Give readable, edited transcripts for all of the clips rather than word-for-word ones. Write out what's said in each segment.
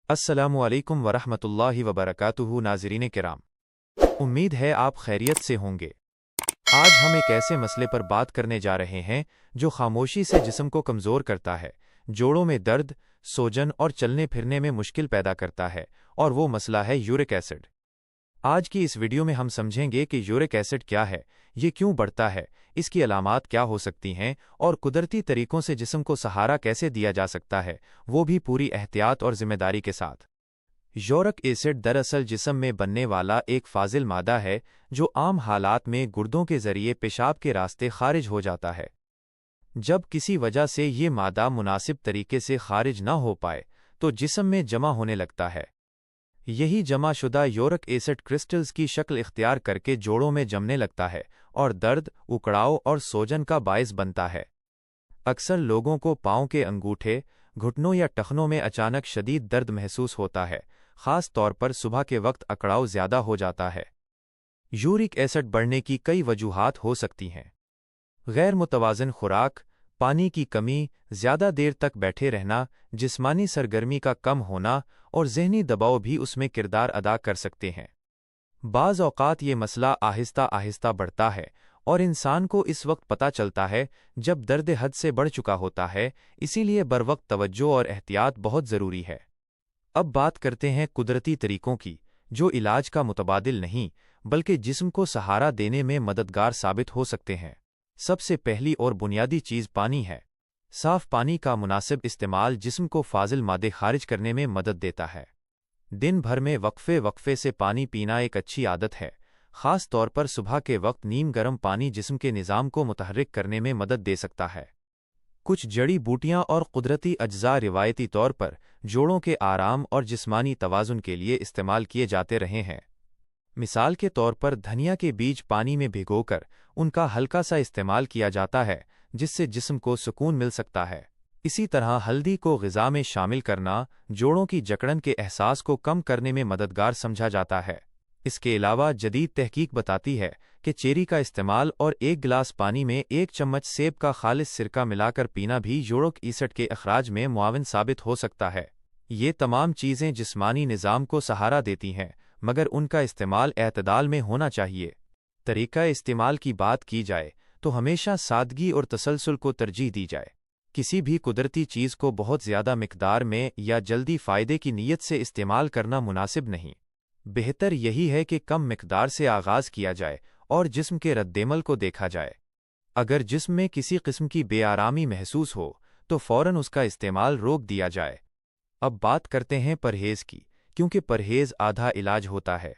अस्सलामु अलैकुम वरहमतुल्लाहि वबरकातुहू। नाज़रीन किराम, उम्मीद है आप खैरियत से होंगे। आज हम एक ऐसे मसले पर बात करने जा रहे हैं जो खामोशी से जिस्म को कमज़ोर करता है, जोड़ों में दर्द, सोजन और चलने फिरने में मुश्किल पैदा करता है, और वो मसला है यूरिक एसिड। आज की इस वीडियो में हम समझेंगे कि यूरिक एसिड क्या है, ये क्यों बढ़ता है, इसकी अलामात क्या हो सकती हैं और कुदरती तरीकों से जिस्म को सहारा कैसे दिया जा सकता है, वो भी पूरी एहतियात और जिम्मेदारी के साथ। यूरिक एसिड दरअसल जिस्म में बनने वाला एक फाजिल मादा है जो आम हालात में गुर्दों के जरिए पेशाब के रास्ते खारिज हो जाता है। जब किसी वजह से ये मादा मुनासिब तरीके से खारिज न हो पाए तो जिस्म में जमा होने लगता है। यही जमा शुदा यूरिक एसिड क्रिस्टल्स की शक्ल इख्तियार करके जोड़ों में जमने लगता है और दर्द, उकड़ाव और सोजन का बायस बनता है। अक्सर लोगों को पाँव के अंगूठे, घुटनों या टखनों में अचानक शदीद दर्द महसूस होता है, खास तौर पर सुबह के वक्त अकड़ाव ज़्यादा हो जाता है। यूरिक एसिड बढ़ने की कई वजूहात हो सकती हैं। गैर मुतवाज़न खुराक, पानी की कमी, ज़्यादा देर तक बैठे रहना, जिस्मानी सरगर्मी का कम होना और ज़हनी दबाव भी उसमें किरदार अदा कर सकते हैं। बाज़ औक़ात ये मसला आहिस्ता आहिस्ता बढ़ता है और इंसान को इस वक्त पता चलता है जब दर्द हद से बढ़ चुका होता है, इसीलिए बरवक्त तवज्जो और एहतियात बहुत ज़रूरी है। अब बात करते हैं कुदरती तरीकों की, जो इलाज का मुतबादिल नहीं बल्कि जिस्म को सहारा देने में मददगार साबित हो सकते हैं। सबसे पहली और बुनियादी चीज़ पानी है। साफ पानी का मुनासिब इस्तेमाल जिस्म को फाजिल मादे खारिज करने में मदद देता है। दिन भर में वक्फे वक्फे से पानी पीना एक अच्छी आदत है, ख़ास तौर पर सुबह के वक्त नीम गर्म पानी जिस्म के निज़ाम को मुतहर्रिक करने में मदद दे सकता है। कुछ जड़ी बूटियां और कुदरती अज्जा रिवायती तौर पर जोड़ों के आराम और जिस्मानी तवाज़ुन के लिए इस्तेमाल किए जाते रहे हैं। मिसाल के तौर पर धनिया के बीज पानी में भिगोकर उनका हल्का सा इस्तेमाल किया जाता है, जिससे जिस्म को सुकून मिल सकता है। इसी तरह हल्दी को ग़िज़ा में शामिल करना जोड़ों की जकड़न के एहसास को कम करने में मददगार समझा जाता है। इसके अलावा जदीद तहकीक बताती है कि चेरी का इस्तेमाल और एक गिलास पानी में 1 चम्मच सेब का खालिस सिरका मिलाकर पीना भी यूरिक एसिड के अखराज में मुआविन साबित हो सकता है। ये तमाम चीज़ें जिस्मानी निज़ाम को सहारा देती हैं, मगर उनका इस्तेमाल एतदाल में होना चाहिए। तरीका इस्तेमाल की बात की जाए तो हमेशा सादगी और तसलसल को तरजीह दी जाए। किसी भी कुदरती चीज़ को बहुत ज़्यादा मिकदार में या जल्दी फ़ायदे की नीयत से इस्तेमाल करना मुनासिब नहीं। बेहतर यही है कि कम मिकदार से आगाज़ किया जाए और जिस्म के रद्देमल को देखा जाए। अगर जिस्म में किसी किस्म की बेआरामी महसूस हो तो फ़ौरन उसका इस्तेमाल रोक दिया जाए। अब बात करते हैं परहेज़ की, क्योंकि परहेज़ आधा इलाज होता है।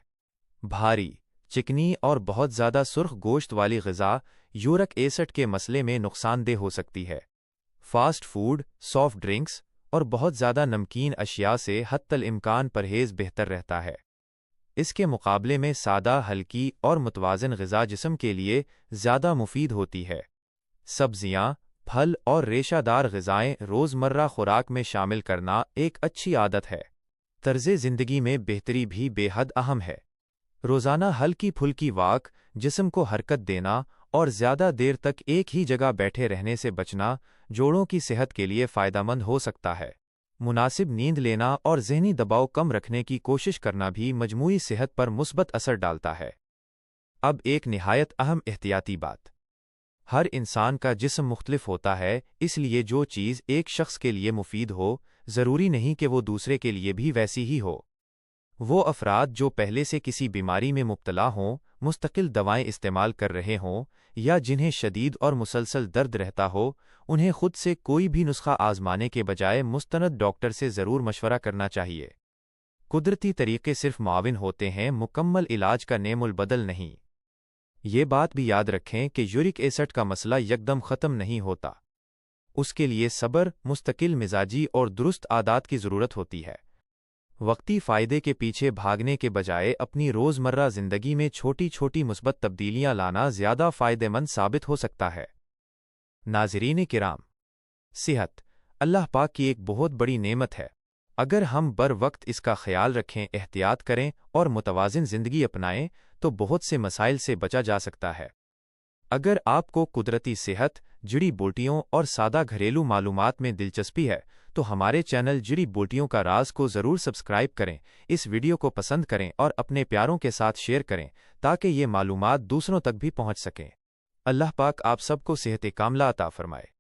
भारी, चिकनी और बहुत ज़्यादा सुर्ख गोश्त वाली ग़िज़ा यूरिक एसिड के मसले में नुकसानदेह हो सकती है। फ़ास्ट फूड, सॉफ्ट ड्रिंक्स और बहुत ज़्यादा नमकीन अशिया से हत्तल इम्कान परहेज़ बेहतर रहता है। इसके मुकाबले में सादा, हल्की और मुतवाज़न ग़िज़ा जिस्म के लिए ज़्यादा मुफीद होती है। सब्ज़ियाँ, फल और रेशादार ग़िज़ाएँ रोज़मर्रा खुराक में शामिल करना एक अच्छी आदत है। तर्ज़े ज़िंदगी में बेहतरी भी बेहद अहम है। रोज़ाना हल्की फुल्की वॉक, जिस्म को हरकत देना और ज़्यादा देर तक एक ही जगह बैठे रहने से बचना जोड़ों की सेहत के लिए फ़ायदेमंद हो सकता है। मुनासिब नींद लेना और ज़हनी दबाव कम रखने की कोशिश करना भी मजमूई सेहत पर मुस्बत असर डालता है। अब एक निहायत अहम एहतियाती बात। हर इंसान का जिस्म मुख्तलिफ होता है, इसलिए जो चीज़ एक शख्स के लिए मुफीद हो, ज़रूरी नहीं कि वो दूसरे के लिए भी वैसी ही हो। वो अफराद जो पहले से किसी बीमारी में मुब्तला हों, मुस्तकिल दवाएं इस्तेमाल कर रहे हों या जिन्हें शदीद और मुसलसल दर्द रहता हो, उन्हें खुद से कोई भी नुस्खा आजमाने के बजाय मुस्तनद डॉक्टर से ज़रूर मशवरा करना चाहिए। कुदरती तरीके सिर्फ मुआविन होते हैं, मुकम्मल इलाज का नेमुल बदल नहीं। ये बात भी याद रखें कि यूरिक एसिड का मसला यकदम ख़त्म नहीं होता। उसके लिए सब्र, मुस्तकिल मिजाजी और दुरुस्त आदात की ज़रूरत होती है। वक्ती फ़ायदे के पीछे भागने के बजाय अपनी रोज़मर्रा ज़िंदगी में छोटी छोटी मुस्बत तब्दीलियां लाना ज़्यादा फ़ायदेमंद साबित हो सकता है। नाज़रीन किराम, सेहत अल्लाह पाक की एक बहुत बड़ी नेमत है। अगर हम बर वक्त इसका ख्याल रखें, एहतियात करें और मुतवाज़िन ज़िंदगी अपनाएं तो बहुत से मसाइल से बचा जा सकता है। अगर आपको कुदरती सेहत, जड़ी बूटियों और सादा घरेलू मालूमात में दिलचस्पी है تو ہمارے چینل جڑی بوٹیوں کا راز کو ضرور سبسکرائب کریں، اس ویڈیو کو پسند کریں اور اپنے پیاروں کے ساتھ شیئر کریں تاکہ یہ معلومات دوسروں تک بھی پہنچ سکیں۔ اللہ پاک آپ سب کو صحت کاملہ عطا فرمائے۔